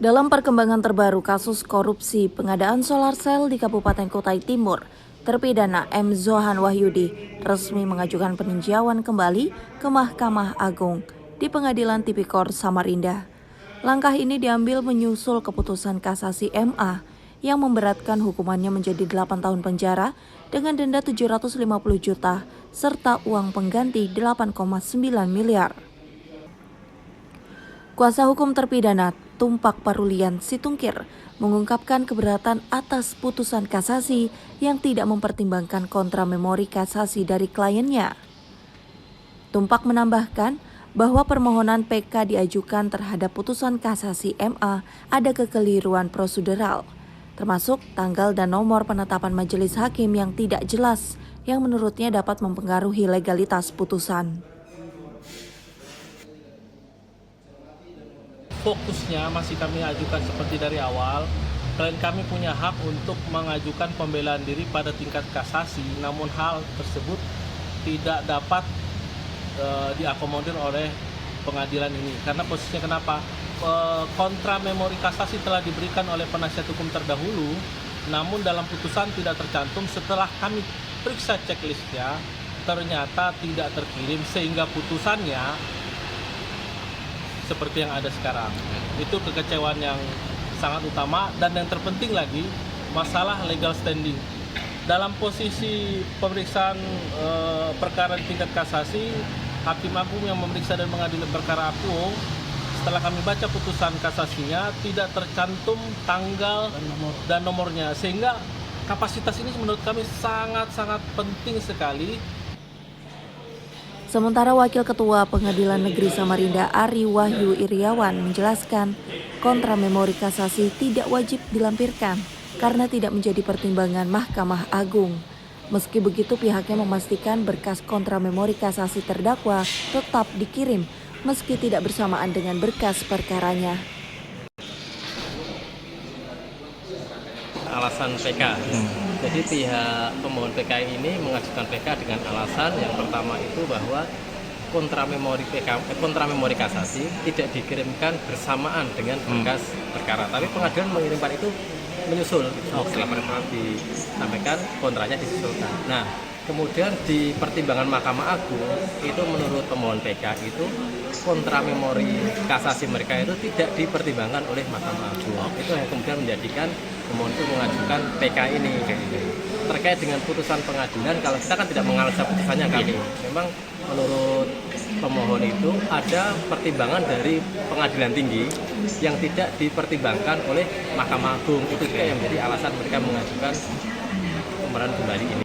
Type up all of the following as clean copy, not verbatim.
Dalam perkembangan terbaru kasus korupsi pengadaan solar sel di Kabupaten Kutai Timur, terpidana M. Zohan Wahyudi resmi mengajukan peninjauan kembali ke Mahkamah Agung di Pengadilan Tipikor Samarinda. Langkah ini diambil menyusul keputusan kasasi MA yang memberatkan hukumannya menjadi 8 tahun penjara dengan denda 750 juta serta uang pengganti 8,9 miliar. Kuasa hukum terpidana Tumpak Parulian Situngkir mengungkapkan keberatan atas putusan kasasi yang tidak mempertimbangkan kontra memori kasasi dari kliennya. Tumpak menambahkan bahwa permohonan PK diajukan terhadap putusan kasasi MA ada kekeliruan prosedural, termasuk tanggal dan nomor penetapan majelis hakim yang tidak jelas, yang menurutnya dapat mempengaruhi legalitas putusan. Fokusnya masih kami ajukan seperti dari awal. Klien kami punya hak untuk mengajukan pembelaan diri pada tingkat kasasi, namun hal tersebut tidak dapat diakomodir oleh pengadilan ini. Karena posisinya kenapa? Kontra memori kasasi telah diberikan oleh penasihat hukum terdahulu, namun dalam putusan tidak tercantum. Setelah kami periksa checklistnya, ternyata tidak terkirim sehingga putusannya seperti yang ada sekarang. Itu kekecewaan yang sangat utama, dan yang terpenting lagi masalah legal standing. Dalam posisi pemeriksaan perkara di tingkat kasasi, Hakim Agung yang memeriksa dan mengadili perkara aku, setelah kami baca putusan kasasinya tidak tercantum tanggal dan nomornya, sehingga kapasitas ini menurut kami sangat-sangat penting sekali. Sementara Wakil Ketua Pengadilan Negeri Samarinda Ari Wahyu Iriawan menjelaskan kontra memori kasasi tidak wajib dilampirkan karena tidak menjadi pertimbangan Mahkamah Agung. Meski begitu pihaknya memastikan berkas kontra memori kasasi terdakwa tetap dikirim meski tidak bersamaan dengan berkas perkaranya. Alasan PK. Jadi pihak pemohon PK ini mengajukan PK dengan alasan yang pertama itu bahwa kontra memori kasasi tidak dikirimkan bersamaan dengan berkas perkara. Tapi pengadilan mengirimkan itu menyusul. Setelah perkara disampaikan, kontranya disusulkan. Nah, kemudian di pertimbangan Mahkamah Agung itu menurut pemohon PK itu kontra memori kasasi mereka itu tidak dipertimbangkan oleh Mahkamah Agung. Itu yang kemudian menjadikan pemohon itu mengajukan PK ini. Terkait dengan putusan pengadilan, kalau kita kan tidak menganalisa putusannya kali. Memang menurut pemohon itu ada pertimbangan dari pengadilan tinggi yang tidak dipertimbangkan oleh Mahkamah Agung. Itu juga yang menjadi alasan mereka mengajukan pembelaan kembali ini.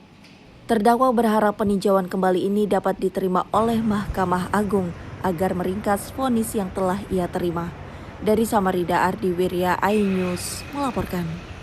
Terdakwa berharap peninjauan kembali ini dapat diterima oleh Mahkamah Agung agar meringkas vonis yang telah ia terima. Dari Samarinda, Ardi Wirya, iNews melaporkan.